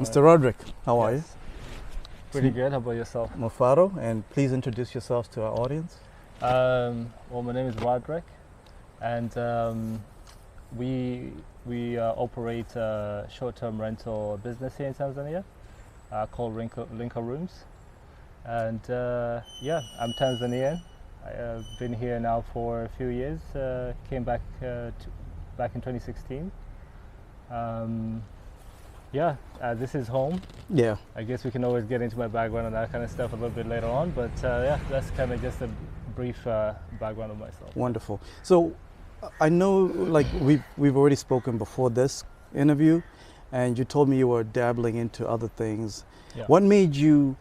Mr. Roderick, how are you? Yes. Pretty good. How about yourself? Mofaro, and please introduce yourselves to our audience. Well, my name is Roderick, and we operate a short-term rental business here in Tanzania called Linka Rooms. And yeah, I'm Tanzanian. I've been here now for a few years. Came back back in 2016. Yeah, this is home. Yeah. I guess we can always get into my background and that kind of stuff a little bit later on, but yeah, that's kind of just a brief background of myself. Wonderful. So I know, like we've already spoken before this interview, and you told me you were dabbling into other things. Yeah. What made you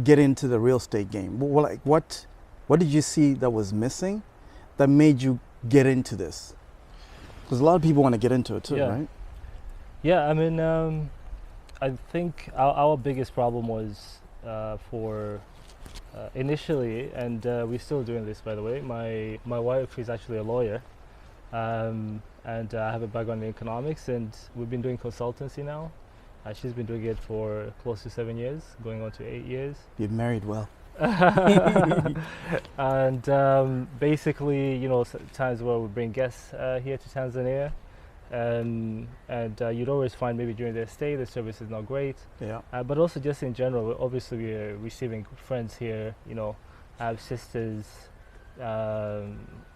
get into the real estate game? Well, like what did you see that was missing that made you get into this? Because a lot of people want to get into it too, Yeah. right? Yeah, I mean, I think our biggest problem was for initially, and we're still doing this, by the way. My wife is actually a lawyer, and I have a background in economics, and we've been doing consultancy now. She's been doing it for close to 7 years, going on to 8 years. You've married well. And basically, you know, times where we bring guests here to Tanzania. And you'd always find maybe during their stay the service is not great, Yeah. but also just in general, obviously we're receiving friends here, you know. I have sisters,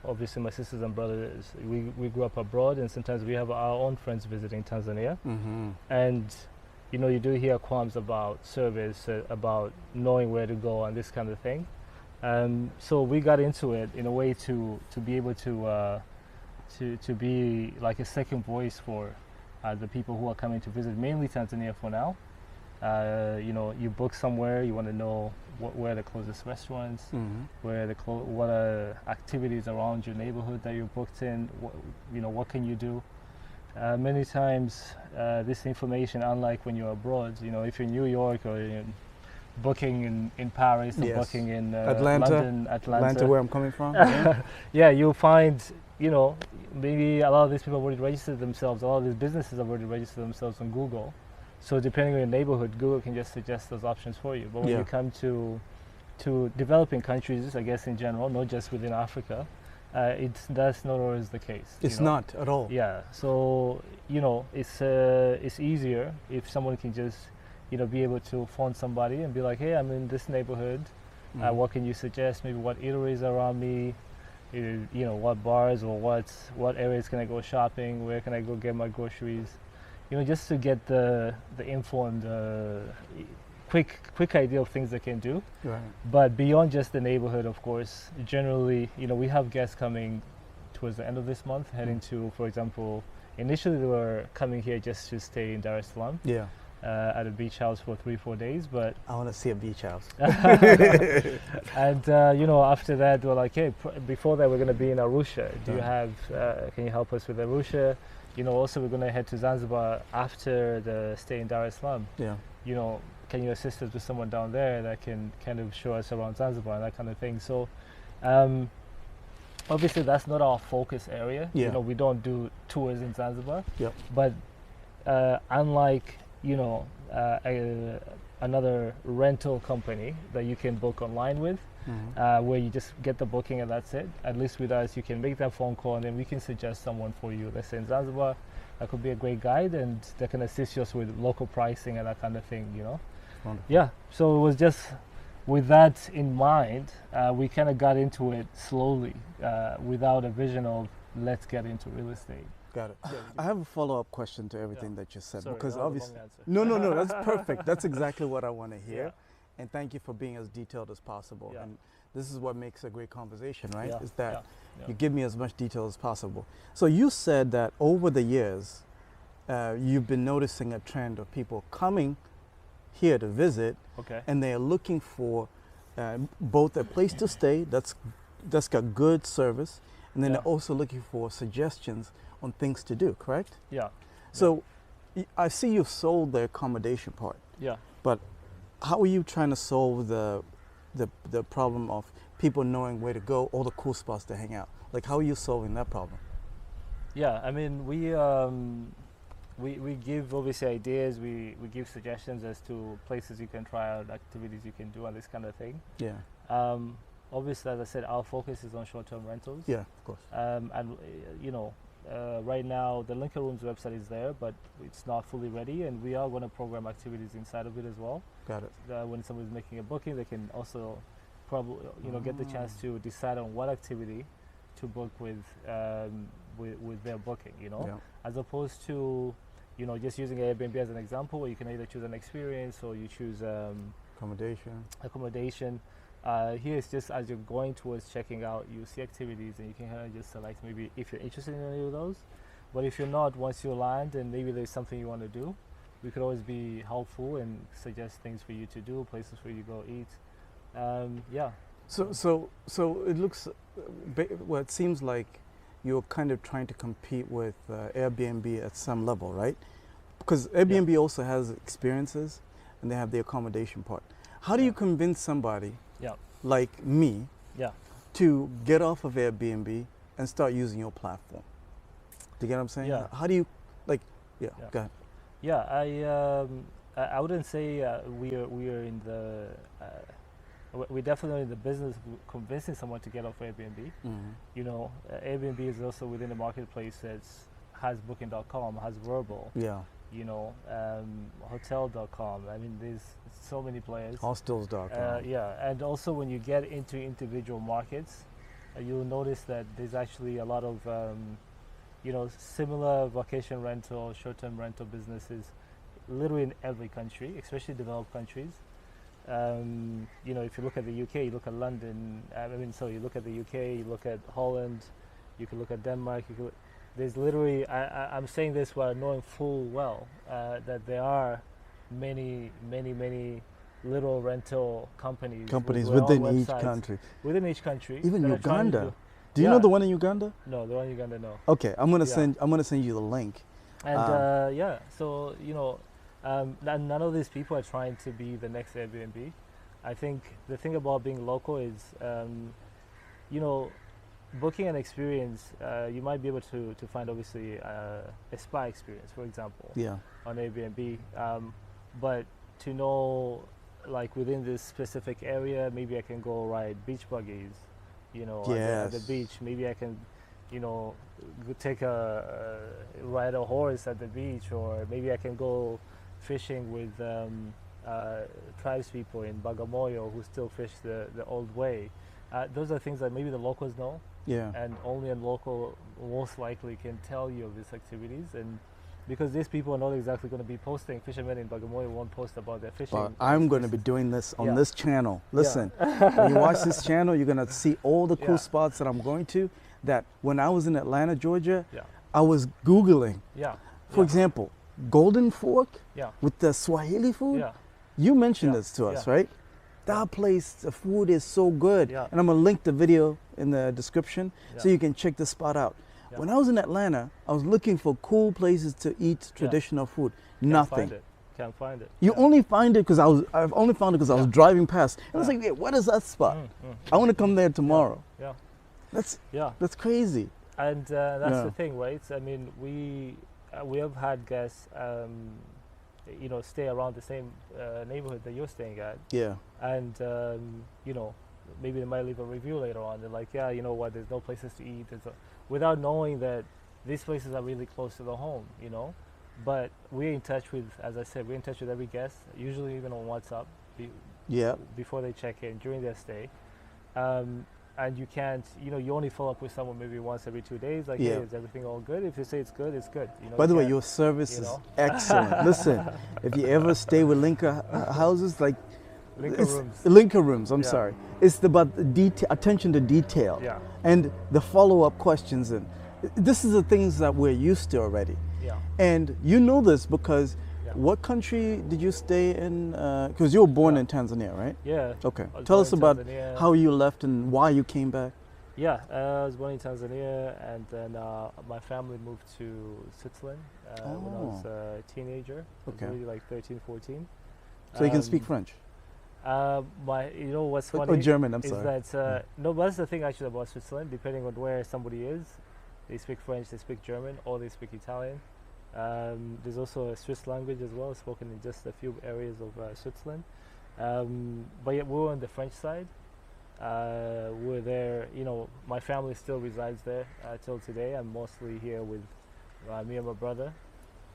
obviously my sisters and brothers, we grew up abroad, and sometimes we have our own friends visiting Tanzania. Mm-hmm. And you know, you do hear qualms about service, about knowing where to go and this kind of thing. So we got into it in a way to be able to be like a second voice for the people who are coming to visit, mainly Tanzania for now. You know, you book somewhere, you want to know where the closest restaurants, Mm-hmm. where what are activities around your neighborhood that you're booked in, you know, what can you do. Many times this information, unlike when you're abroad, you know, if you're in New York or you're booking in Paris or Yes. booking in Atlanta, Atlanta, where I'm coming from. Yeah. yeah, you'll find, you know, maybe a lot of these people have already registered themselves, a lot of these businesses have already registered themselves on Google. So depending on your neighborhood, Google can just suggest those options for you. But when Yeah. you come to developing countries, I guess in general, not just within Africa, that's not always the case. It's you know? not at all. Yeah, so you know, it's easier if someone can just, you know, be able to phone somebody and be like, hey, I'm in this neighborhood. Mhm. What can you suggest? Maybe what eateries are around me? You know, what bars or what areas can I go shopping? Where can I go get my groceries? You know, just to get the informed, quick idea of things they can do. Right. But beyond just the neighborhood, of course, generally, you know, we have guests coming towards the end of this month, heading to, for example, initially they were coming here just to stay in Dar es Salaam Yeah. at a beach house for 3-4 days, but I want to see a beach house. and you know, after that they were like, hey, before that we're going to be in Arusha. Do you have? Can you help us with Arusha? You know, also we're going to head to Zanzibar after the stay in Dar es Salaam. Yeah. You know, can you assist us with someone down there that can kind of show us around Zanzibar and that kind of thing? So obviously that's not our focus area. Yeah. You know, we don't do tours in Zanzibar. Yeah. But unlike, you know, another rental company that you can book online with, Mhm. where you just get the booking and that's it. At least with us, you can make that phone call and then we can suggest someone for you. Let's say in Zanzibar, that could be a great guide and they can assist you with local pricing and that kind of thing, you know. Wonderful. Yeah, so it was just with that in mind, we kind of got into it slowly, without a vision of let's get into real estate. Got it. I have a follow-up question to everything Yeah. that you said, Sorry, because that was a obviously, long answer. no, that's perfect. That's exactly what I want to hear. Yeah. And thank you for being as detailed as possible. Yeah. And this is what makes a great conversation, right? Yeah, Is that yeah. you give me as much detail as possible. So you said that over the years, you've been noticing a trend of people coming here to visit, Okay. and they are looking for both a place to stay that's got good service, and then Yeah. they're also looking for suggestions on things to do, correct? Yeah. So I see you've sold the accommodation part, Yeah. but how are you trying to solve the problem of people knowing where to go, all the cool spots to hang out? Like, how are you solving that problem? Yeah, I mean, we give obviously ideas. We give suggestions as to places you can try out, activities you can do, and this kind of thing. Yeah. Obviously, as I said, our focus is on short-term rentals. Yeah, of course. Right now the Linker Rooms website is there, but it's not fully ready, and we are going to program activities inside of it as well. Got it. When somebody's making a booking, they can also probably get the chance to decide on what activity to book with their booking. Yeah. As opposed to just using Airbnb as an example, where you can either choose an experience or you choose accommodation. Here it's just as you're going towards checking out, you see activities and you can kind of just select maybe if you're interested in any of those. But if you're not, once you land and maybe there's something you want to do, we could always be helpful and suggest things for you to do, places for you to go eat. Yeah. So it looks, well, it seems like you're kind of trying to compete with Airbnb at some level, right? Because Airbnb also has experiences and they have the accommodation part. How do you convince somebody like me to get off of Airbnb and start using your platform? Do you get what I'm saying? Yeah. How do you, go ahead. Yeah, I wouldn't say we are in the we're definitely in the business of convincing someone to get off Airbnb. Mm-hmm. Airbnb is also within the marketplace that has Booking.com, has Verbal. Yeah. Hotel.com. I mean, there's so many players. Hostels.com. And also when you get into individual markets, you'll notice that there's actually a lot of similar vacation rental, short-term rental businesses, literally in every country, especially developed countries. If you look at the UK, you look at London. You look at the UK, you look at Holland, you can look at Denmark. There's literally, I'm saying this while knowing full well that there are many little rental companies within each country. Within each country. Even Uganda. Do you know the one in Uganda? No, the one in Uganda, no. Okay, I'm gonna send you the link. And none of these people are trying to be the next Airbnb. I think the thing about being local is, booking an experience, you might be able to find obviously a spa experience, for example, on Airbnb. But to know, like within this specific area, maybe I can go ride beach buggies, at the beach. Maybe I can, take ride a horse at the beach, or maybe I can go fishing with tribes people in Bagamoyo who still fish the old way. Those are things that maybe the locals know. Yeah. And only a local most likely can tell you of these activities, and because these people are not exactly going to be posting, fishermen in Bagamoyo won't post about their fishing. But I'm going to be doing this on this channel. Listen, when you watch this channel, you're going to see all the cool spots that I'm going to, that when I was in Atlanta, Georgia, I was Googling. For example, Golden Fork with the Swahili food. You mentioned this to us, right? That place, the food is so good. And I'm going to link the video in the description so you can check the spot out. When I was in Atlanta, I was looking for cool places to eat traditional food. Nothing. Can't find it. You only find it because I've only found it because I was driving past. And I was like, yeah, what is that spot? I want to come there tomorrow. That's crazy. And that's the thing, right? I mean, we have had guests stay around the same neighborhood that you're staying at. Yeah. And maybe they might leave a review later on. They're like, you know what, there's no places to eat. Without knowing that these places are really close to the home, But we're in touch with, as I said, we're in touch with every guest, usually even on WhatsApp, before they check in, during their stay. And you can't, you only follow up with someone maybe once every 2 days, like, hey, is everything all good? If you say it's good, it's good. By the way, your service is excellent. Listen, if you ever stay with Linker houses, like, Linker rooms, I'm sorry. It's about the attention to detail and the follow-up questions. And this is the things that we're used to already. And you know this because what country did you stay in? Because you were born in Tanzania, right? Yeah. Okay. Tell us about how you left and why you came back. Yeah, I was born in Tanzania, and then my family moved to Switzerland when I was a teenager. Okay. Maybe like 13, 14. So you can speak French? What's funny? Or German, I'm is sorry. That, no, but that's the thing actually about Switzerland, depending on where somebody is, they speak French, they speak German, or they speak Italian. There's also a Swiss language as well, spoken in just a few areas of Switzerland. But yeah, we were on the French side. We're there, my family still resides there till today. I'm mostly here with me and my brother.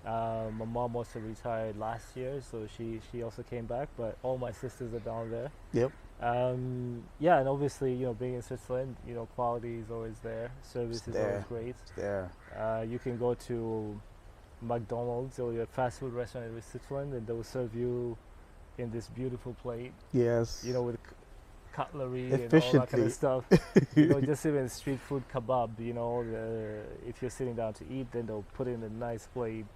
My mom also retired last year, so she also came back, but all my sisters are down there. Yep. Yeah, and obviously, being in Switzerland, quality is always there. Service is always great. It's there. You can go to McDonald's or your fast food restaurant in Switzerland, and they will serve you in this beautiful plate. Yes. With cutlery and all efficiently. that kind of stuff. Just even street food kebab. If you're sitting down to eat, then they'll put in a nice plate.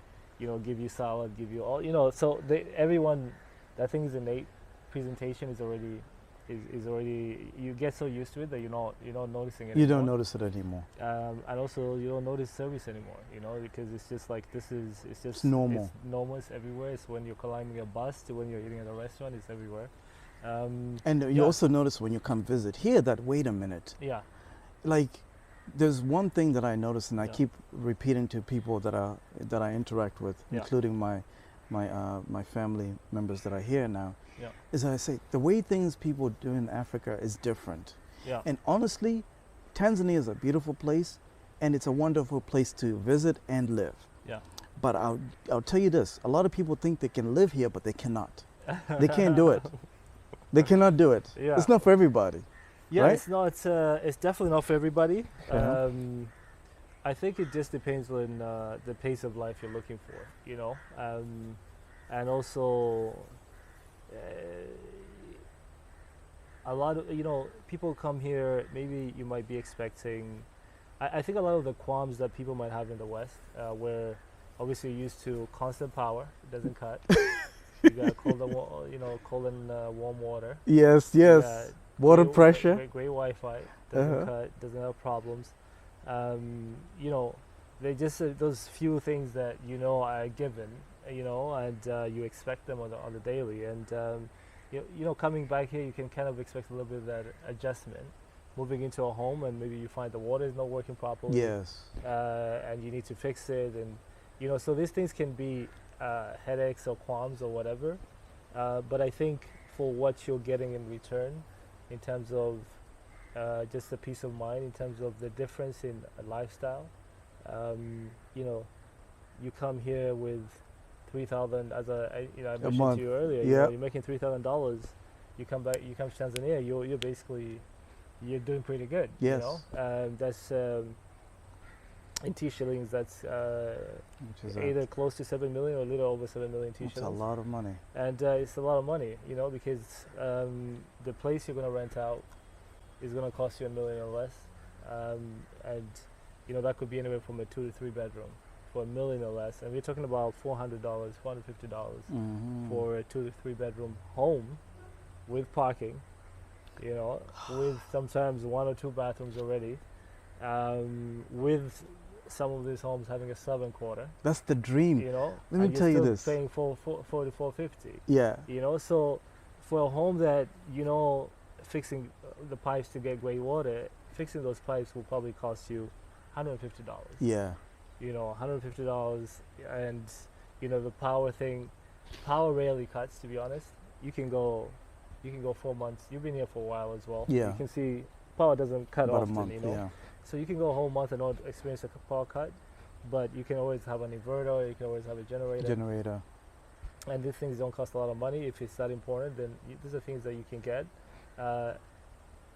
Give you salad, give you all. So everyone, I think is innate. Presentation is already. You get so used to it that you're not noticing it. You don't notice it anymore. And also you don't notice service anymore. Because it's just like it's normal. It's normal. It's everywhere. It's when you're climbing a bus to when you're eating at a restaurant. It's everywhere. And you also notice when you come visit here that wait a minute. Yeah. Like, there's one thing that I notice, and I keep repeating to people that I interact with, including my family members that are here now. Yeah. Is that I say the way things people do in Africa is different. Yeah. And honestly, Tanzania is a beautiful place, and it's a wonderful place to visit and live. Yeah. But I'll tell you this: a lot of people think they can live here, but they cannot. They can't do it. They cannot do it. Yeah. It's not for everybody. Yeah, right? it's not. It's definitely not for everybody. I think it just depends on the pace of life you're looking for. And also. A lot of people come here, maybe you might be expecting I think a lot of the qualms that people might have in the West, where obviously you're used to constant power, it doesn't cut. You got cold and warm water. Yes. Water pressure. Great Wi-Fi, doesn't cut, doesn't have problems. They just those few things that are given, and you expect them on the daily. And coming back here, you can kind of expect a little bit of that adjustment. Moving into a home, and maybe you find the water is not working properly. Yes. And you need to fix it, and so these things can be headaches or qualms or whatever. But I think for what you're getting in return, in terms of just the peace of mind, in terms of the difference in a lifestyle, you come here with $3,000, as I mentioned to you earlier. You're making $3,000. You come back, you come to Tanzania, you're basically doing pretty good. Yes. That's in T shillings. That's either close to 7 million or a little over 7 million T shillings. It's a lot of money. And it's a lot of money, because the place you're going to rent out is going to cost you $1 million or less, and that could be anywhere from a 2 to 3 bedroom for $1 million or less, and we're talking about $400, $450 for a 2 to 3 bedroom home with parking. With sometimes 1 or 2 bathrooms already, with some of these homes having a southern quarter. That's the dream. Let me tell you this. Paying $4 to $450. Yeah. So for a home that fixing the pipes to get great water, fixing those pipes will probably cost you $150. Yeah. $150, and the power thing. Power rarely cuts, to be honest. You can go 4 months. You've been here for a while as well. Yeah. You can see power doesn't cut About often, a month, yeah. So you can go a whole month and not experience a power cut, but you can always have an inverter, you can always have a generator. And these things don't cost a lot of money. If it's that important, then these are things that you can get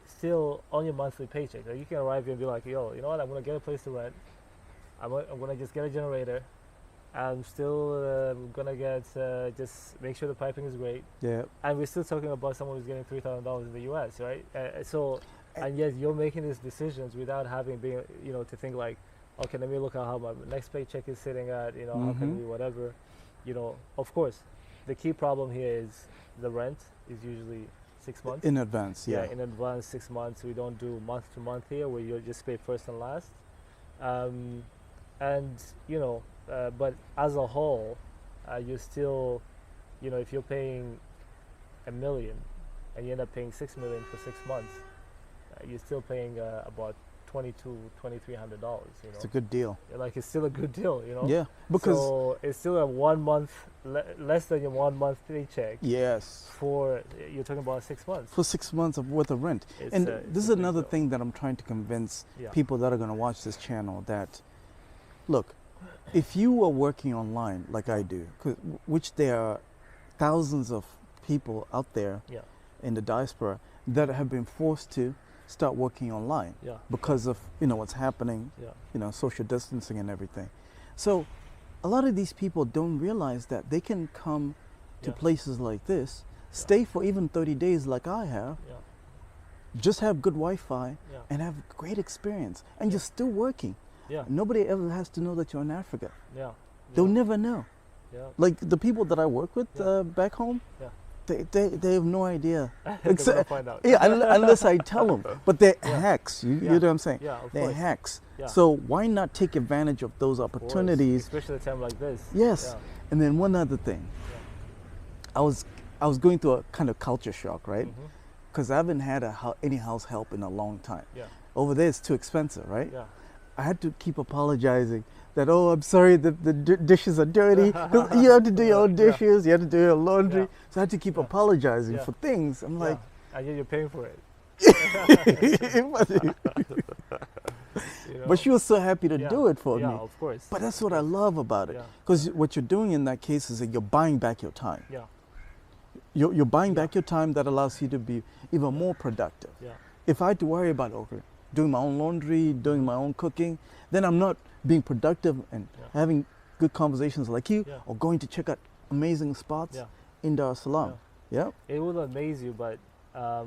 still on your monthly paycheck. Like you can arrive here and be like, yo, you know what, I'm going to get a place to rent. I'm going to just get a generator. I'm still going to get, just make sure the piping is great. Yeah. And we're still talking about someone who's getting $3,000 in the US, right? And yet you're making these decisions without having been, to think like, okay, let me look at how my next paycheck is sitting at, how can we whatever. Of course, the key problem here is the rent is usually 6 months. In advance, yeah. Yeah, in advance, 6 months. We don't do month to month here where you just pay first and last. But as a whole, you're still, if you're paying $1 million and you end up paying $6 million for 6 months, you're still paying about $2,300. It's a good deal. Like it's still a good deal. Yeah, because so it's still a 1 month, less than your 1 month paycheck. Yes. For you're talking about 6 months. For 6 months of worth of rent. And this is another thing that I'm trying to convince people that are going to watch this channel that, look, if you are working online like I do, which there are thousands of people out there in the diaspora that have been forced to start working online because of what's happening, social distancing and everything. So a lot of these people don't realize that they can come to places like this, stay for even 30 days like I have, just have good Wi-Fi and have great experience, and you're still working. Nobody ever has to know that you're in Africa. They'll never know. Like the people that I work with back home, they have no idea. Except, find out. Unless I tell them. But they're hacks. You know what I'm saying? They're course. Hacks. So why not take advantage of those opportunities? Especially at a time like this. Yes. And then one other thing. I was going through a kind of culture shock, right? Because I haven't had any house help in a long time. Over there it's too expensive, right? I had to keep apologizing that, oh, I'm sorry, the dishes are dirty. You have to do your own dishes, you have to do your laundry. So I had to keep apologizing for things. I'm like... And yet you're paying for it. But she was so happy to do it for me. Yeah, of course. But that's what I love about it. Because what you're doing in that case is that you're buying back your time. You're buying back your time that allows you to be even more productive. If I had to worry about, doing my own laundry, doing my own cooking, then I'm not being productive and having good conversations like you, or going to check out amazing spots in Dar es Salaam. It will amaze you, but I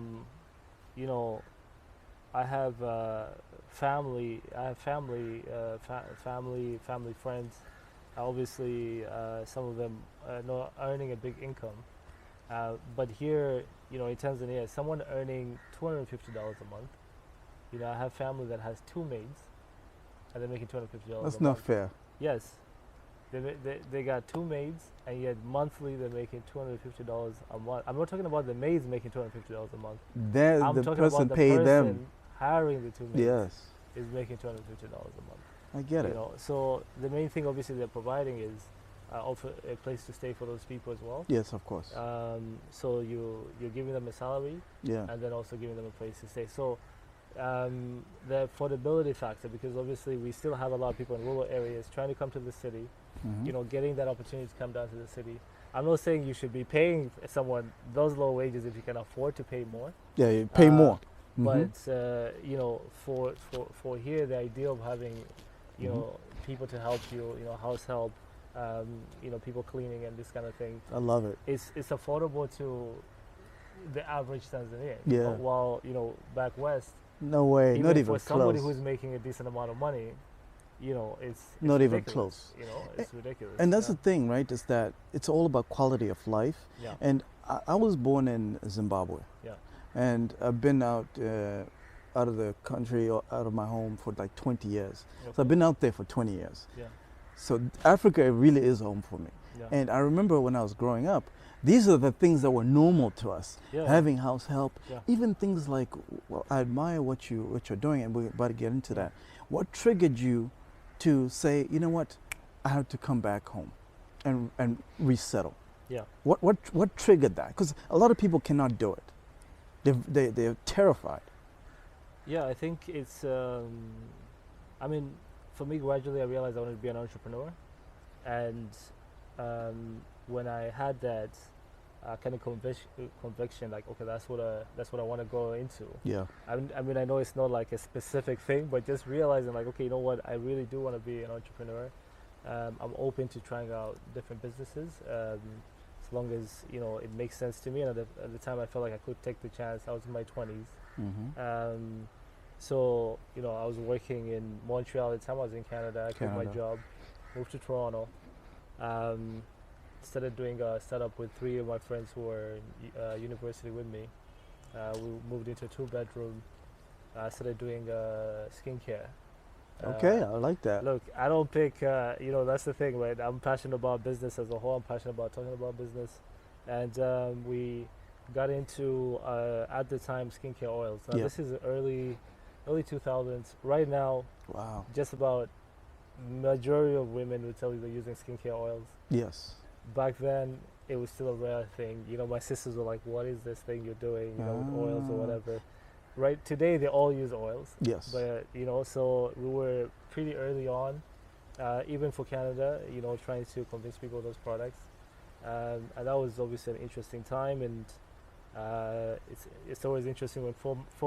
have family friends. Obviously, some of them are not earning a big income, but here, in Tanzania, someone earning $250 a month. I have family that has 2 maids, and they're making $250 a month. That's not fair. Yes. They got 2 maids, and yet monthly they're making $250 a month. I'm not talking about the maids making $250 a month. I'm talking person about the pay person them. hiring the 2 maids. Yes. Is making $250 a month. I get it. So the main thing obviously they're providing is also a place to stay for those people as well. Yes, of course. So you're giving them a salary, and then also giving them a place to stay. So the affordability factor, because obviously we still have a lot of people in rural areas trying to come to the city, getting that opportunity to come down to the city. I'm not saying you should be paying someone those low wages if you can afford to pay more. Yeah, you pay more. But for here, the idea of having people to help you, house help, people cleaning and this kind of thing. I love it. It's affordable to the average Tanzanian. Yeah. While back west. No way, not even close. For somebody who's making a decent amount of money, it's not ridiculous. even close. It's ridiculous. And that's the thing, right? Is that it's all about quality of life. And I was born in Zimbabwe. And I've been out of the country, or out of my home for like 20 years. So I've been out there for 20 years. So Africa really is home for me. And I remember when I was growing up, these are the things that were normal to us. Having house help, even things like, well, I admire what you're doing, and we're about to get into that. What triggered you to say, you know what, I have to come back home and resettle? What triggered that? Because a lot of people cannot do it. They're terrified. I think it's. I mean, for me, gradually I realized I wanted to be an entrepreneur, and when I had that kind of conviction, like, okay, that's what I want to go into. I mean, I know it's not like a specific thing, but just realizing, like, okay, you know what, I really do want to be an entrepreneur. I'm open to trying out different businesses, as long as it makes sense to me. And at the time, I felt like I could take the chance. I was in my 20s. So I was working in Montreal at the time. I was in Canada. I quit my job, moved to Toronto. Started doing a startup with 3 of my friends who were in university with me. We moved into a 2-bedroom. Started doing skincare. Okay, I like that. Look, I don't pick, that's the thing, right? I'm passionate about business as a whole. I'm passionate about talking about business. And we got into, at the time, skincare oils. Now, this is early early 2000s. Right now, wow. just about majority of women will tell you they're using skincare oils. Yes. Back then, it was still a rare thing. You know, my sisters were like, "What is this thing you're doing? You know, with oils or whatever." Right today, they all use oils. Yes. But you know, so we were pretty early on, even for Canada. You know, trying to convince people of those products, and that was obviously an interesting time. And it's always interesting when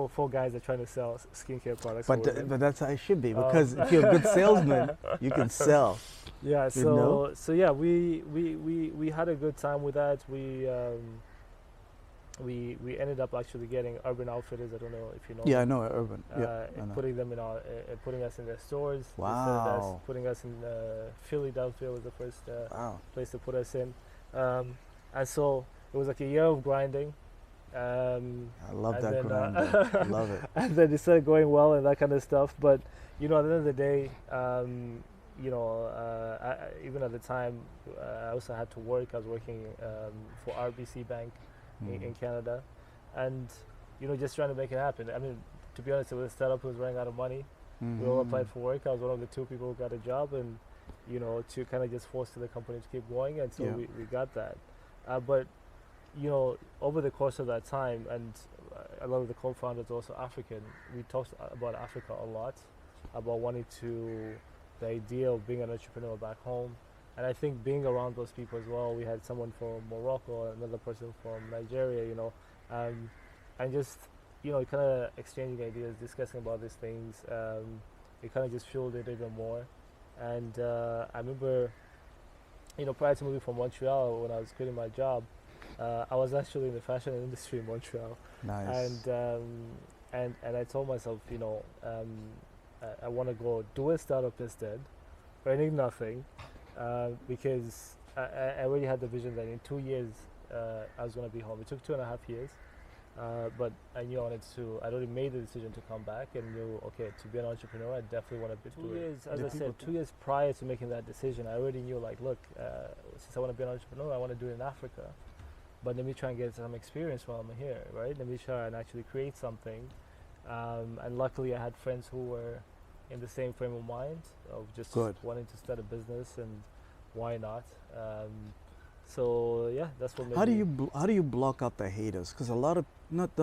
four guys are trying to sell skincare products. But that's how it should be, because if you're a good salesman, you can sell. Yeah. So yeah, we had a good time with that. We ended up actually getting Urban Outfitters. I don't know if you know. Yeah, I know Urban. Putting them in our, putting us in their stores. Wow. Putting us in Philadelphia was the first place to put us in, and so it was like a year of grinding. I love that grind. I love it. And then it started going well and that kind of stuff. But you know, at the end of the day, you know, even at the time, I also had to work. I was working for RBC Bank in Canada, and you know, just trying to make it happen. I mean, to be honest, it was a startup who was running out of money. We all applied for work. I was one of the 2 people who got a job, and you know, to kind of just foster the company to keep going, and so we got that. But you know, over the course of that time, and a lot of the co-founders are also African, we talked about Africa a lot, about wanting to, the idea of being an entrepreneur back home. And I think being around those people as well, we had someone from Morocco, another person from Nigeria, you know, and just, you know, kind of exchanging ideas, discussing about these things, it kind of just fueled it even more. And I remember, you know, prior to moving from Montreal, when I was quitting my job, I was actually in the fashion industry in Montreal. Nice. And I told myself, you know, I want to go do a startup instead, earning nothing, because I already had the vision that in 2 years I was going to be home. It took 2.5 years, but I knew I wanted to. I'd already made the decision to come back, and knew, okay, to be an entrepreneur, I definitely want to do 2 years. As I said, 2 years prior to making that decision, I already knew, like, look, since I want to be an entrepreneur, I want to do it in Africa. But let me try and get some experience while I'm here, right? Let me try and actually create something. And luckily, I had friends who were in the same frame of mind of just wanting to start a business, and why not? So yeah, that's what made how do you block out the haters? Because a lot of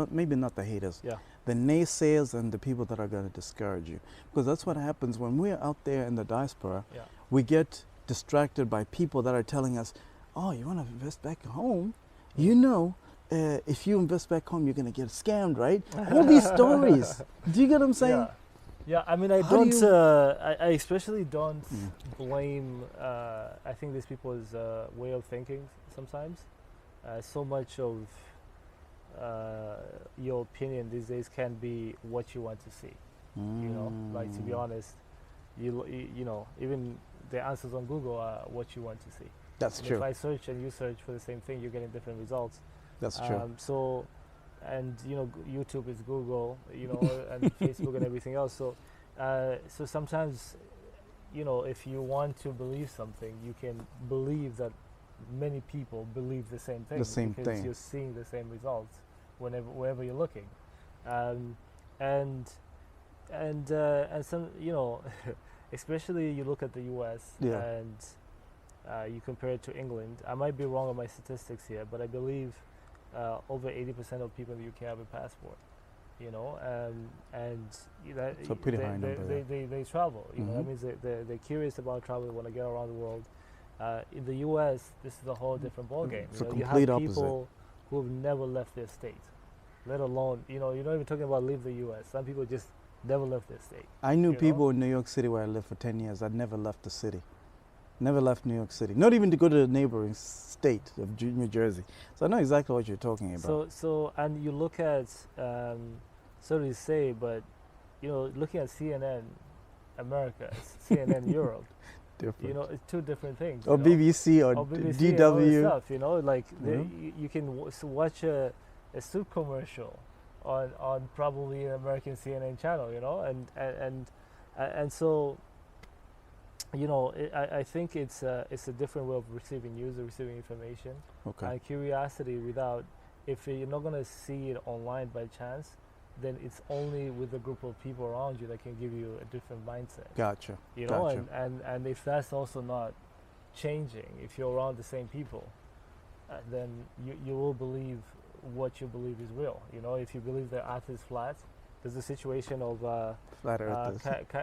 maybe not the haters, the naysayers and the people that are going to discourage you. Because that's what happens when we're out there in the diaspora. We get distracted by people that are telling us, "Oh, you want to invest back home? You know, if you invest back home, you're going to get scammed, right?" All these stories. Do you get what I'm saying? Yeah, I mean, I especially don't blame, I think these people's way of thinking sometimes. So much of your opinion these days can be what you want to see. You know, like, to be honest, you know, even the answers on Google are what you want to see. That's true. If I search and you search for the same thing, you're getting different results. That's true. So, and you know, YouTube is Google, you know, and Facebook and everything else. So, so sometimes, you know, if you want to believe something, you can believe that many people believe the same thing. Because you're seeing the same results wherever you're looking, and some, you know, especially you look at the U.S. and you compare it to England. I might be wrong on my statistics here, but I believe over 80% of people in the UK have a passport. You know, and so pretty high number. They travel. You know, that means they're curious about travel. They want to get around the world. In the U.S., this is a whole different ballgame. It's a you complete have people opposite. who have never left their state, let alone, you know, you're not even talking about leave the U.S. Some people just never left their state. I knew people in New York City where I lived for 10 years. I'd never left the city. Never left New York City. Not even to go to the neighboring state of New Jersey. So I know exactly what you're talking about. So and you look at, sorry to say, but, you know, looking at CNN America, CNN Europe, Different. you know, it's two different things. Or BBC or BBC DW. and all this stuff, you know, like you can watch a soup commercial on probably an American CNN channel, you know, and so, you know, I think it's a different way of receiving news or receiving information. Okay. And curiosity without, if you're not going to see it online by chance, then it's only with a group of people around you that can give you a different mindset. Gotcha. You know, gotcha. and if that's also not changing, if you're around the same people, then you will believe what you believe is real. You know, if you believe the earth is flat, there's a situation of Flat Earthers.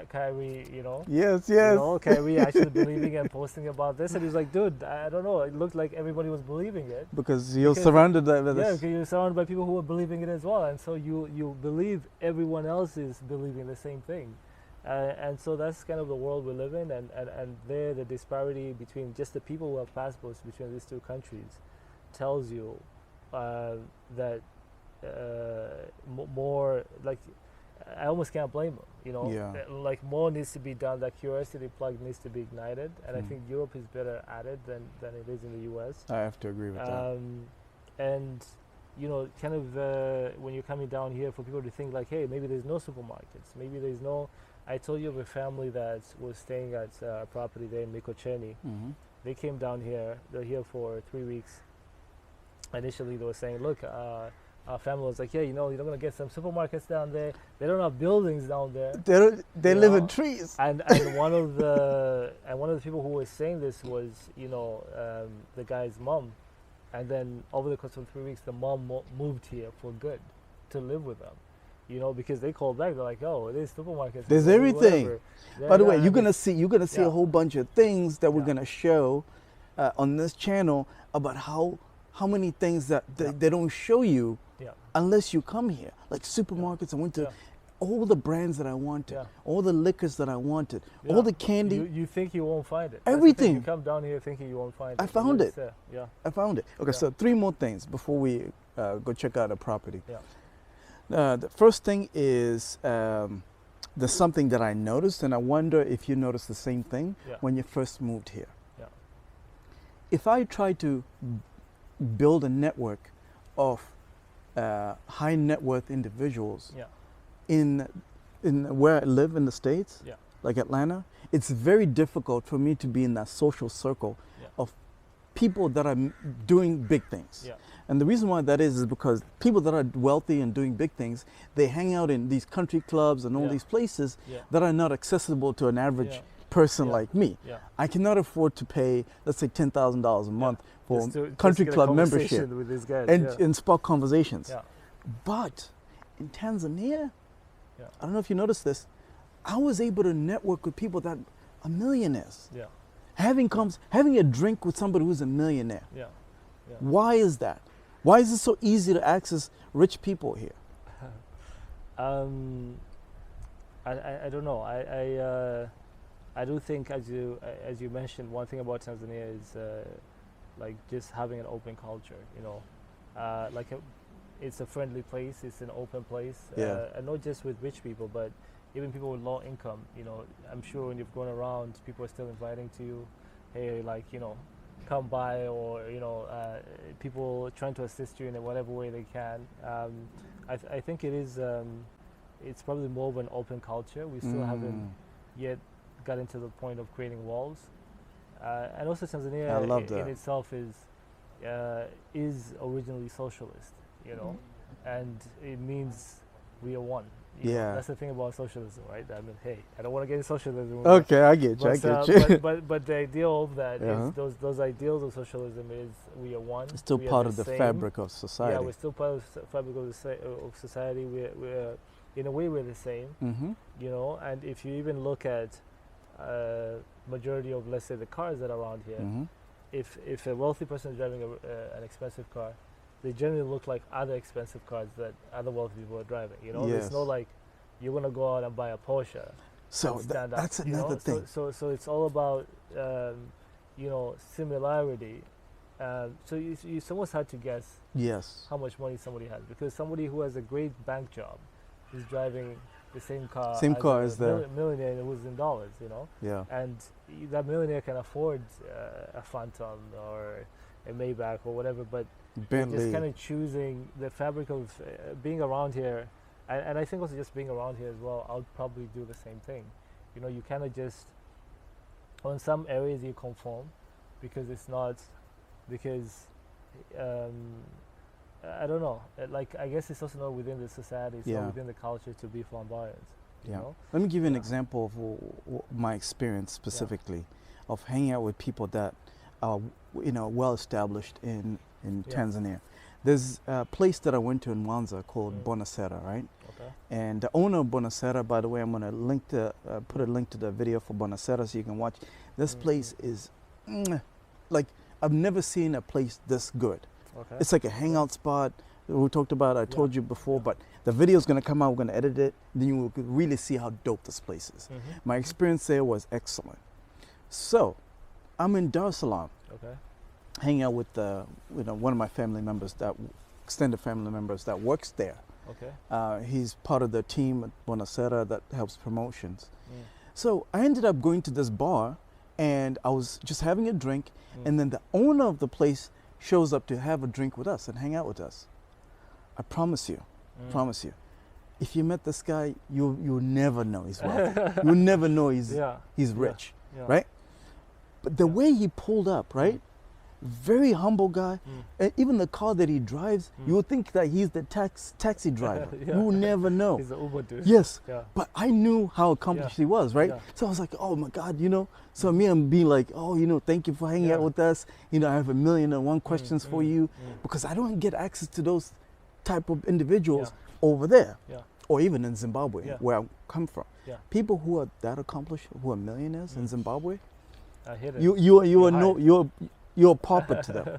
Kyrie, you know. Yes, You know, Kyrie actually believing and posting about this, and he's like, dude, I don't know. It looked like everybody was believing it. Because you're surrounded by this. Yeah, because you're surrounded by people who are believing it as well, and so you believe everyone else is believing the same thing. And so that's kind of the world we live in, and there the disparity between just the people who have passports between these two countries tells you that more like I almost can't blame them, you know. Yeah. Like more needs to be done. That curiosity plug needs to be ignited, and I think Europe is better at it than it is in the U.S. I have to agree with that. And you know, kind of when you're coming down here, for people to think like, hey, maybe there's no supermarkets, maybe there's no. I told you of a family that was staying at a property there in Mikocheni. They came down here. They're here for 3 weeks. Initially, they were saying, look, our family was like, yeah, you know, you're going to get some supermarkets down there. They don't have buildings down there. They live in trees. And one of the people who was saying this was, you know, the guy's mom. And then over the course of 3 weeks, the mom moved here for good to live with them. You know, because they called back, they're like, "Oh, there's supermarkets. There's everything." By the way, you're gonna see yeah. a whole bunch of things that we're gonna show on this channel about how many things that they don't show you unless you come here. Like supermarkets, I went to all the brands that I wanted, all the liquors that I wanted, all the candy. You think you won't find it? Everything. You come down here thinking you won't find it. I found it. Yeah. I found it. Okay, so 3 more things before we go check out a property. Yeah. The first thing is there's something that I noticed, and I wonder if you noticed the same thing when you first moved here. Yeah. If I try to build a network of high net worth individuals in where I live in the States, like Atlanta, it's very difficult for me to be in that social circle of people that are doing big things. Yeah. And the reason why that is because people that are wealthy and doing big things, they hang out in these country clubs and all these places that are not accessible to an average person like me. Yeah. I cannot afford to pay, let's say, $10,000 a month for just country get club a membership with these guys. and spark conversations. Yeah. But in Tanzania, I don't know if you noticed this, I was able to network with people that are millionaires. Yeah. Having a drink with somebody who's a millionaire. Yeah. Why is that? Why is it so easy to access rich people here? I don't know. I do think, as you mentioned, one thing about Tanzania is like just having an open culture. You know, it's a friendly place. It's an open place, and not just with rich people, but even people with low income. You know, I'm sure when you've gone around, people are still inviting to you. Hey, like, you know, come by, or you know, people trying to assist you in whatever way they can. I think it is. It's probably more of an open culture. We still haven't yet gotten to the point of creating walls. And also Tanzania in itself is originally socialist, you know, and it means we are one. You know, that's the thing about socialism, right? I mean, hey, I don't want to get into socialism. Okay, I get you. But the ideal of that is those ideals of socialism is we are one. It's still part of the fabric of society. Yeah, we're still part of the fabric of society. We're in a way we're the same, you know. And if you even look at majority of, let's say, the cars that are around here, if a wealthy person is driving an expensive car, they generally look like other expensive cars that other wealthy people are driving. You know, it's not like you're gonna go out and buy a Porsche. So that's another thing. So it's all about you know, similarity. So it's almost hard to guess how much money somebody has, because somebody who has a great bank job is driving the same car as the millionaire who's in dollars, you know. Yeah. And that millionaire can afford a Phantom or a Maybach or whatever, but Bentley. Just kind of choosing the fabric of being around here, and I think also just being around here as well. I'll probably do the same thing. You know, you kind of just, on some areas you conform because it's not, because I don't know. Like I guess it's also not within the society, it's not within the culture to be flamboyant. You know? Let me give you an example of my experience specifically of hanging out with people that are, you know, well established in Tanzania. There's a place that I went to in Mwanza called Bonasera, right? Okay. And the owner of Bonasera, by the way, I'm gonna link to put a link to the video for Bonasera so you can watch. This place is like I've never seen a place this good. Okay. It's like a hangout spot. We talked about. I told you before, but the video is gonna come out. We're gonna edit it. Then you will really see how dope this place is. My experience there was excellent. So, I'm in Dar es Salaam, hanging out with one of my family members, extended family members that works there. Okay. He's part of the team at Bonacera that helps promotions. So I ended up going to this bar, and I was just having a drink, and then the owner of the place shows up to have a drink with us and hang out with us. I promise you, if you met this guy, you'll never know he's wealthy. You'll never know he's rich, right? But the way he pulled up, right? Very humble guy. And even the car that he drives, you would think that he's the taxi driver. You will never know. He's the Uber dude. Yes. But I knew how accomplished he was, right? So I was like, oh my God, you know. So me, I'm being like, oh, you know, thank you for hanging out with us. You know, I have 1,000,001 questions for you, because I don't get access to those type of individuals over there, or even in Zimbabwe, where I come from. People who are that accomplished, who are millionaires in Zimbabwe, you're a pauper to them.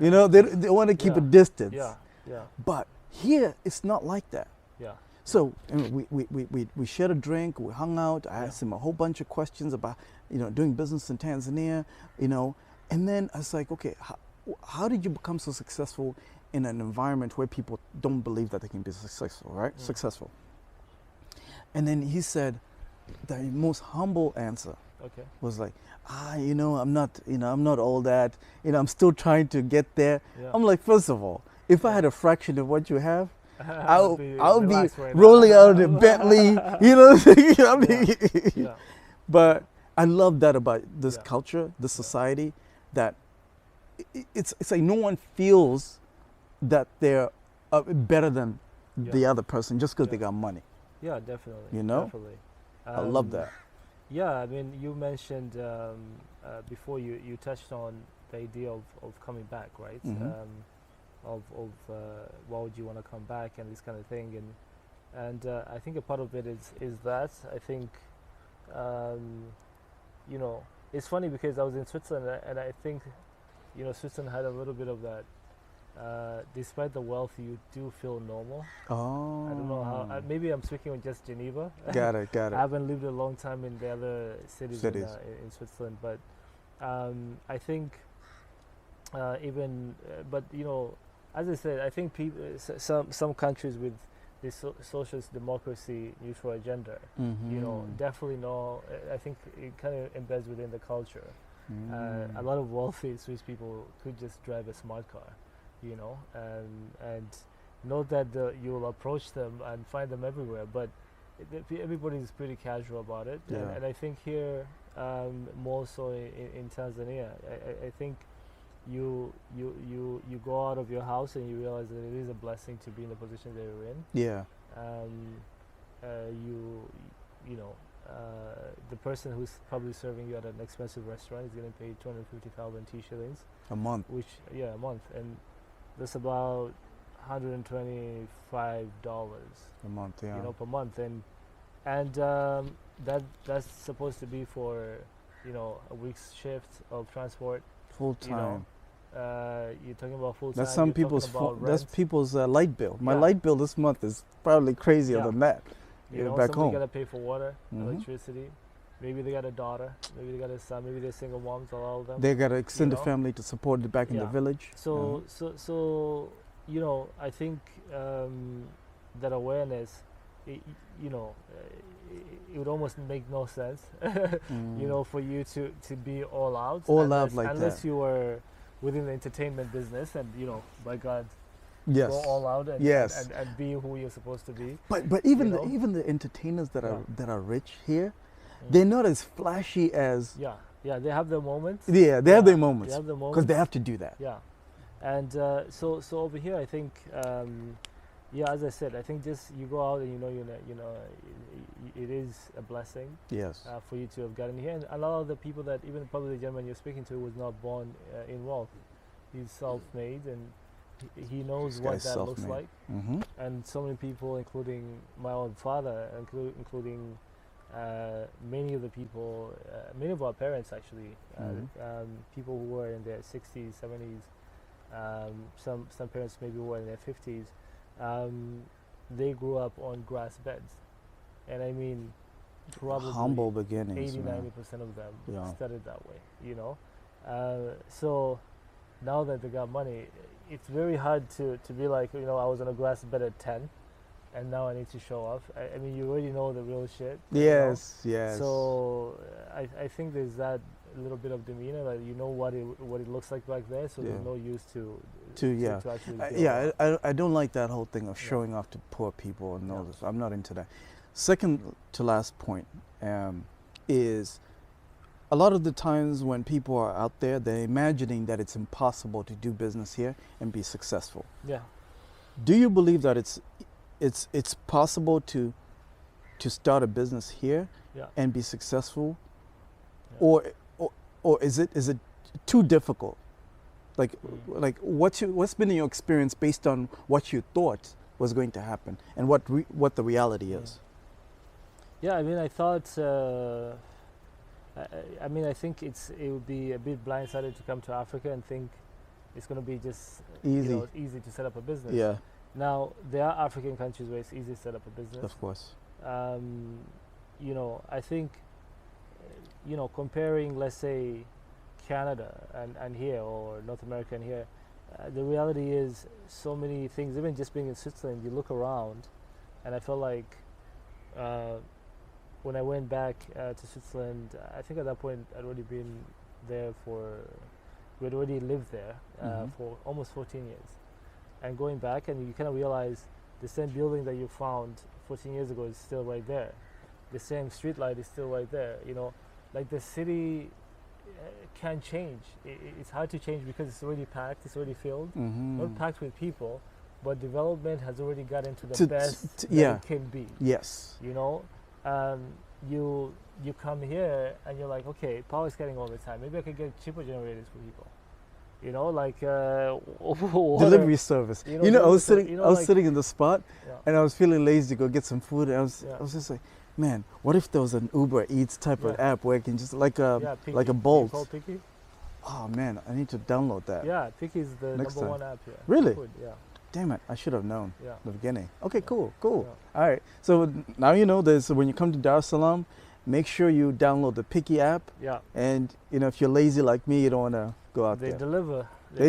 You know, they want to keep a distance. But here, it's not like that. So we shared a drink, we hung out. I asked him a whole bunch of questions about, you know, doing business in Tanzania, you know. And then I was like, okay, how did you become so successful in an environment where people don't believe that they can be successful, right? Successful. And then he said, the most humble answer was like, you know, I'm not all that, you know, I'm still trying to get there. I'm like, first of all, if I had a fraction of what you have, I'll be rolling out of the Bentley, you know what I mean? But I love that about this culture, this society, that it's like no one feels that they're better than the other person just because they got money. Yeah, definitely. You know? Definitely. I love that. Yeah, I mean, you mentioned before you touched on the idea of coming back, right? Of why would you want to come back and this kind of thing, and I think a part of it is that I think you know, it's funny because I was in Switzerland and I think, you know, Switzerland had a little bit of that. Despite the wealth, you do feel normal. Oh. I don't know how. Maybe I'm speaking of just Geneva. Got it. I haven't lived a long time in the other cities. In Switzerland, but I think but you know, as I said, I think some countries with this socialist democracy neutral agenda, you know, definitely know. I think it kind of embeds within the culture. A lot of wealthy Swiss people could just drive a smart car, you know, and know that you'll approach them and find them everywhere, but everybody's pretty casual about it. And I think here, more so in Tanzania, I think you go out of your house and you realize that it is a blessing to be in the position that you're in. You know, the person who's probably serving you at an expensive restaurant is going to pay 250,000 shillings a month. A month, and that's about $125 a month. Yeah, you know, per month, and that's supposed to be for, you know, a week's shift of transport. Full time. You know, you're talking about full time. That's some people's. That's people's light bill. My light bill this month is probably crazier than that. You know, back home, got to pay for water, electricity. Maybe they got a daughter. Maybe they got a son. Maybe they're single moms. All of them. They got to extend the family to support it back in the village. So you know, I think that awareness, you know, it would almost make no sense, you know, for you to be all out. Unless you were within the entertainment business and, you know, by God, go all out and be who you're supposed to be. But even the entertainers that are rich here, they're not as flashy as they have their moments. They have their moments because they have to do that. And so over here, I think, yeah, as I said, I think just you go out and it is a blessing. Yes. For you to have gotten here, and a lot of the people that, even probably the gentleman you're speaking to, was not born in wealth. He's self-made, and he knows what that looks like. Mm-hmm. And so many people, including my own father, including many of the people, many of our parents actually, people who were in their 60s, 70s, some parents maybe were in their 50s, they grew up on grass beds. And I mean, probably humble beginnings. 80-90% of them started that way, so now that they got money, it's very hard to be like, I was on a grass bed at 10 and now I need to show off. I mean, you already know the real shit. Yes, yes. So I think there's that little bit of demeanor, that you know what it looks like back there, so there's no use to actually I don't like that whole thing of showing off to poor people and all this. I'm not into that. Second to last point is, a lot of the times when people are out there, they're imagining that it's impossible to do business here and be successful. Yeah. Do you believe that it's possible to start a business here and be successful, or is it too difficult? Like what's been your experience based on what you thought was going to happen and what the reality is? Yeah, I mean, I thought. I mean, I think it would be a bit blindsided to come to Africa and think it's going to be just easy to set up a business. Yeah. Now, there are African countries where it's easy to set up a business. Of course. I think, comparing, let's say, Canada and here, or North America and here, the reality is so many things. Even just being in Switzerland, you look around, and I felt like when I went back to Switzerland, I think at that point I'd already been there we'd already lived there for almost 14 years. And going back, and you kind of realize the same building that you found 14 years ago is still right there. The same street light is still right there. Like the city can change. It's hard to change because it's already packed, it's already filled. Not packed with people, but development has already got into the best that it can be. Yes. You come here and you're like, okay, power's getting all the time. Maybe I could get cheaper generators for people. Delivery service. I was sitting in the spot and I was feeling lazy to go get some food. And I was just like, man, what if there was an Uber Eats type of app where I can just like a Bolt? Called Piki? Oh man, I need to download that. Yeah, Piki is the number one app here. Really? Food, yeah. Damn it, I should have known in the beginning. Okay, cool. Yeah. All right, so now you know this. So when you come to Dar es Salaam, make sure you download the Piki app. Yeah. And if you're lazy like me, you don't want to go out there. They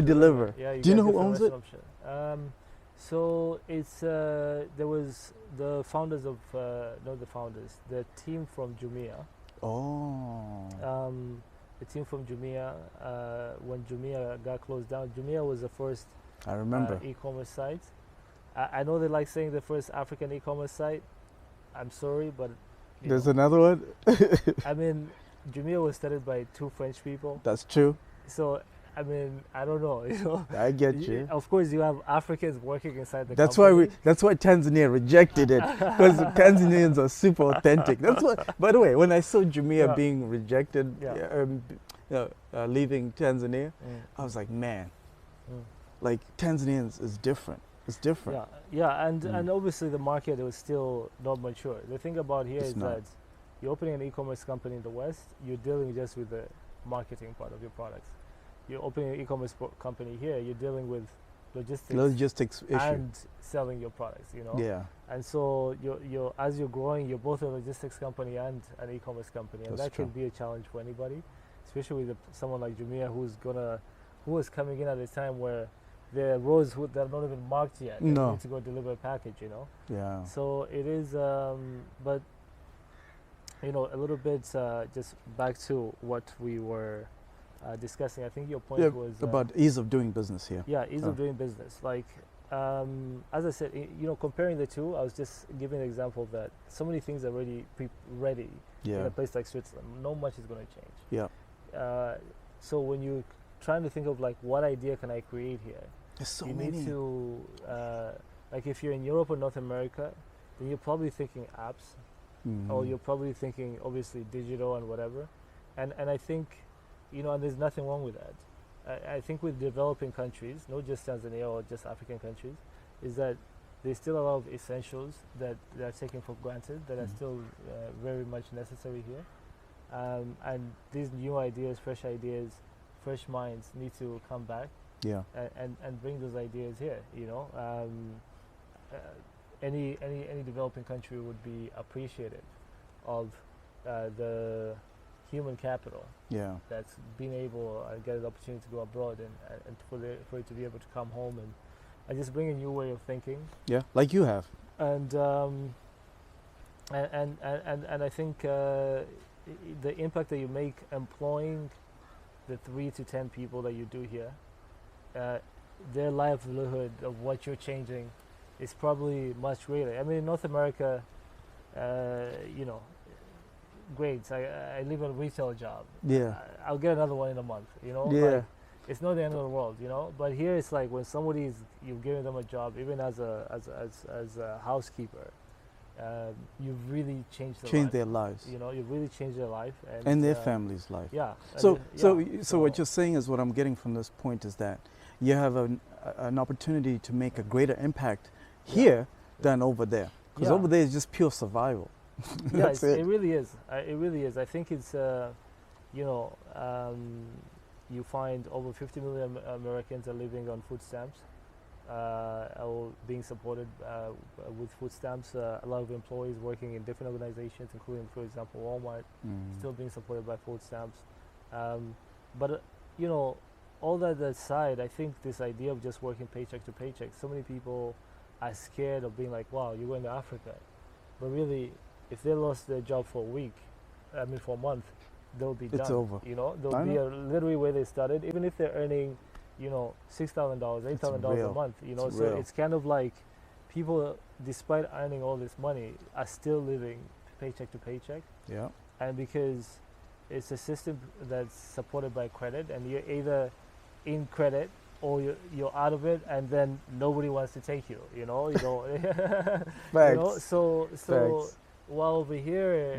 deliver. Yeah. Do you know who owns it? So it's there was the founders of not the founders, the team from Jumia. Oh. The team from Jumia. When Jumia got closed down, Jumia was the first. I remember. E-commerce site. I know they like saying the first African e-commerce site. I'm sorry, but there's another one. I mean, Jumia was started by 2 French people. That's true. So, I mean, I don't know. I get you. Of course, you have Africans working inside the company. That's why Tanzania rejected it, because Tanzanians are super authentic. That's what. By the way, when I saw Jumia being rejected, leaving Tanzania, I was like, man. Like Tanzanians is different. It's different. And obviously the market was still not mature. The thing about here is that you're opening an e-commerce company in the West, you're dealing just with the marketing part of your products. You're opening an e-commerce company here, you're dealing with logistics issue and selling your products. Yeah. And so you're as you're growing, you're both a logistics company and an e-commerce company, and that can be a challenge for anybody, especially with someone like Jumia who was coming in at a time where there are roads that are not even marked yet. You need to go deliver a package, Yeah. So it is, but a little bit just back to what we were discussing. I think your point was about ease of doing business here. Yeah, ease of doing business. Like, as I said, comparing the two, I was just giving an example that so many things are already ready in a place like Switzerland. Not much is going to change. Yeah. So when you trying to think of like what idea can I create here. There's so you many. need to like if you're in Europe or North America, then you're probably thinking apps, or you're probably thinking obviously digital and whatever, and I think, and there's nothing wrong with that. I think with developing countries, not just Tanzania or just African countries, is that there's still a lot of essentials that are taken for granted that are still very much necessary here, and these new ideas, fresh minds need to come back. Yeah. And bring those ideas here. Any developing country would be appreciative of the human capital. Yeah. That's been able to get an opportunity to go abroad and for it to be able to come home and just bring a new way of thinking. Yeah, like you have. And I think the impact that you make employing the 3 to 10 people that you do here, their livelihood of what you're changing is probably much greater. I mean, in North America, great. I live in a retail job. Yeah. I'll get another one in a month. Yeah. Like, it's not the end of the world. But here it's like when you've given them a job, even as a housekeeper, you've really changed their lives. You've really changed their life and their family's life. Yeah. So what you're saying is, what I'm getting from this point is that you have an opportunity to make a greater impact here than over there, because over there is just pure survival. That's it. It really is. It really is. I think it's you find over 50 million Americans are living on food stamps, or being supported with food stamps. A lot of employees working in different organizations, including, for example, Walmart, still being supported by food stamps. But all that aside, I think this idea of just working paycheck to paycheck, so many people are scared of being like, wow, you're going to Africa. But really, if they lost their job for a month, they'll be done. It's over. They'll be literally where they started, even if they're earning, $6,000, $8,000 a month. It's kind of like people, despite earning all this money, are still living paycheck to paycheck. Yeah. And because it's a system that's supported by credit, and you're either in credit or you're out of it, and then nobody wants to take you. Facts. So Facts. while over here,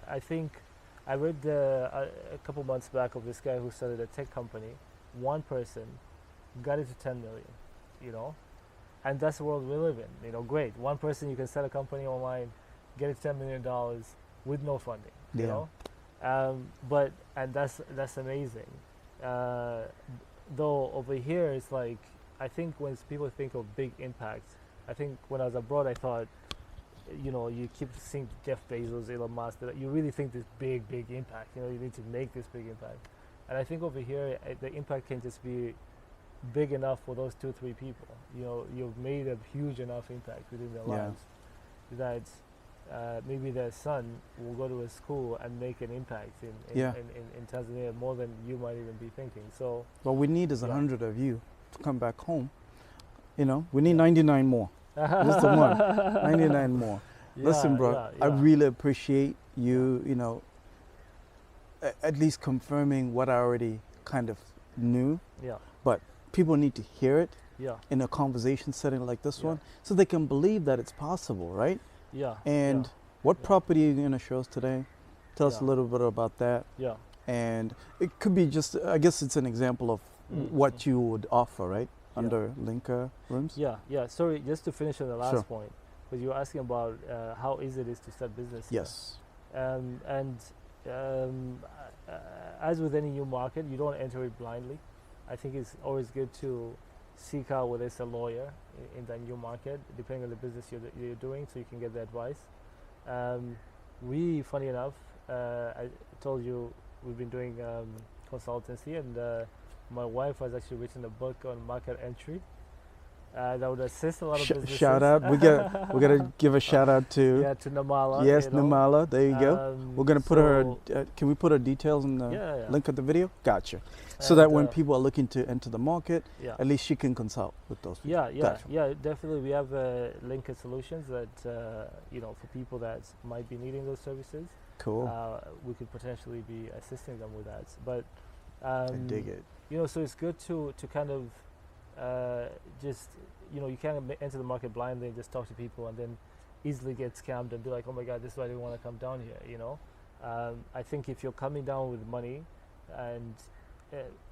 I think I read a couple months back of this guy who started a tech company. One person got it to 10 million, and that's the world we live in. Great. One person, you can start a company online, get it $10 million with no funding. And that's amazing. Though over here, it's like, I think when people think of big impact, I think when I was abroad, I thought, you keep seeing Jeff Bezos, Elon Musk, that you really think this big impact, you need to make this big impact. And I think over here, the impact can just be big enough for those 2-3 people. You've made a huge enough impact within their lives that maybe their son will go to a school and make an impact in Tanzania more than you might even be thinking. So what we need is 100 of you to come back home. We need 99 more. Just the one. 99 more. Listen, bro, I really appreciate you, at least confirming what I already kind of knew. Yeah. But people need to hear it in a conversation setting like this one, so they can believe that it's possible, right? Yeah. And what property are you going to show us today? Tell us a little bit about that. Yeah. And it could be just, I guess it's an example of what you would offer, right? Under Linka Rooms? Yeah. Sorry, just to finish on the last point, because you were asking about how easy it is to start business. Yes. As with any new market, you don't enter it blindly. I think it's always good to seek out whether it's a lawyer in that new market, depending on the business you're doing, so you can get the advice. Funny enough, I told you we've been doing consultancy, and my wife has actually written a book on market entry that would assist a lot of businesses. Shout out! We gotta give a shout out to to Namala. Yes, Namala. There you go. We're gonna put her. Can we put her details in the link of the video? Gotcha. So that when people are looking to enter the market, at least she can consult with those people. Yeah, definitely. We have Linka solutions that for people that might be needing those services. Cool. We could potentially be assisting them with that. But I dig it. You know, so it's good to kind of just, you know, you can't enter the market blindly and just talk to people and then easily get scammed and be like, oh my God, this is why I didn't want to come down here, you know. I think if you're coming down with money, and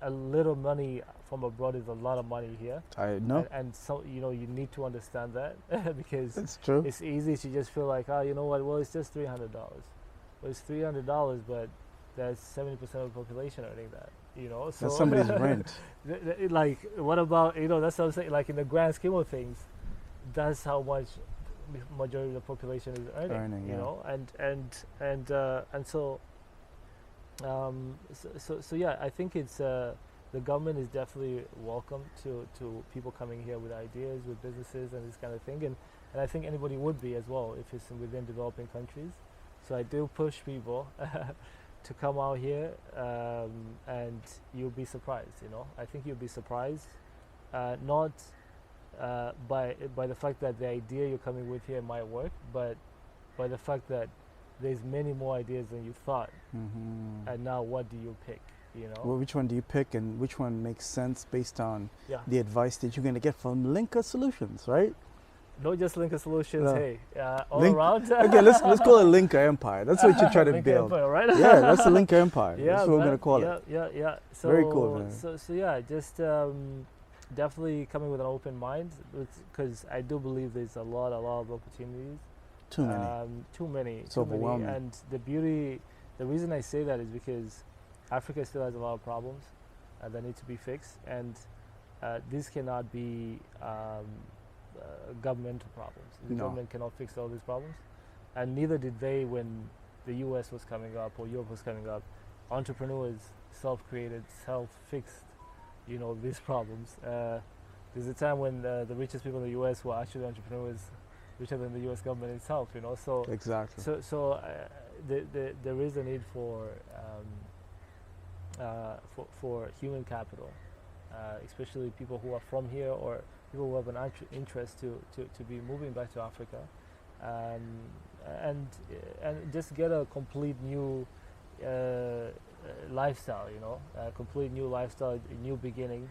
a little money from abroad is a lot of money here. I know. And so, you know, you need to understand that because it's true. It's easy to just feel like, oh, you know what, well, it's just $300. Well, it's $300, but that's 70% of the population earning that, you know. So that's somebody's rent. Like, what about, you know, that's what I'm saying, like in the grand scheme of things, that's how much majority of the population is earning, you know, and so yeah, I think it's the government is definitely welcome to people coming here with ideas, with businesses and this kind of thing, and I think anybody would be as well if it's within developing countries. So I do push people to come out here, and you'll be surprised, you know. I think you'll be surprised, not by the fact that the idea you're coming with here might work, but by the fact that there's many more ideas than you thought. And now what do you pick, you know? Well, which one do you pick, and which one makes sense based on the advice that you're going to get from Linka Solutions, right? Not just Linka Solutions, hey, all around. Okay, let's call it Linka Empire. That's what you're trying to Linka build. Empire, right? Yeah, that's the Linka Empire. Yeah, that's what we're going to call it. Yeah. So, very cool, man. So yeah, just definitely coming with an open mind, because I do believe there's a lot of opportunities. Too many. It's overwhelming. And the reason I say that is because Africa still has a lot of problems that need to be fixed, and these cannot be governmental problems. The government cannot fix all these problems, and neither did they when the US was coming up or Europe was coming up. Entrepreneurs self-created, self-fixed, you know, these problems. There's a time when the richest people in the US were actually entrepreneurs, richer than the US government itself, you know. So exactly. So there is a need for human capital, especially people who are from here or people who have an interest to be moving back to Africa, and just get a complete new lifestyle, you know, a complete new lifestyle, a new beginning,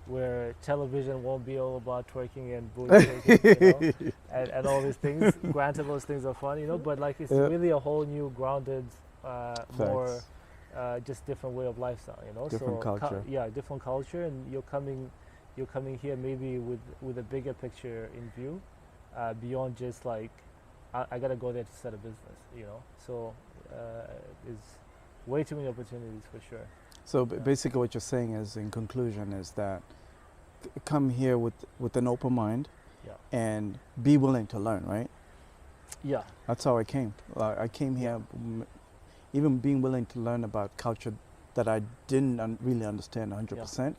where television won't be all about twerking and booty shaking, you know, and all these things. Granted, those things are fun, you know, but like it's really a whole new grounded, more just different way of lifestyle, you know. Different culture. Different culture, and you're coming here maybe with a bigger picture in view, beyond just like I gotta go there to start a business, you know. So there's way too many opportunities for sure. So basically what you're saying is, in conclusion, is that come here with an open mind and be willing to learn, right? Yeah. That's how I came. I came here even being willing to learn about culture that I didn't really understand 100%.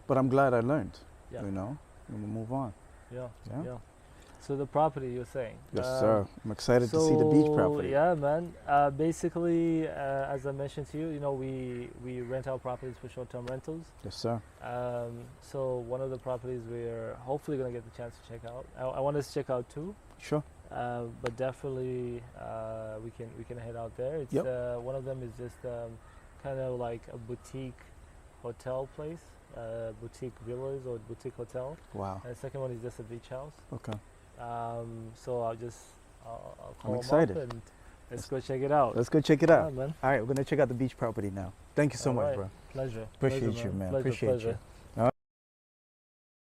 But I'm glad I learned, you know, and we'll move on. Yeah. So the property you're saying? Yes, sir. I'm excited to see the beach property. Yeah, man. Basically, as I mentioned to you, you know, we rent out properties for short-term rentals. Yes, sir. So one of the properties we're hopefully going to get the chance to check out. I want us to check out too. Sure. But definitely we can head out there. It's one of them is just kind of like a boutique hotel place, boutique villas or boutique hotel. Wow. And the second one is just a beach house. Okay. So I'll call I'm excited. them up and let's go check it out. Let's go check it out. Man. All right, we're gonna check out the beach property now. Thank you so much, bro. Pleasure. Appreciate you, man. Appreciate you.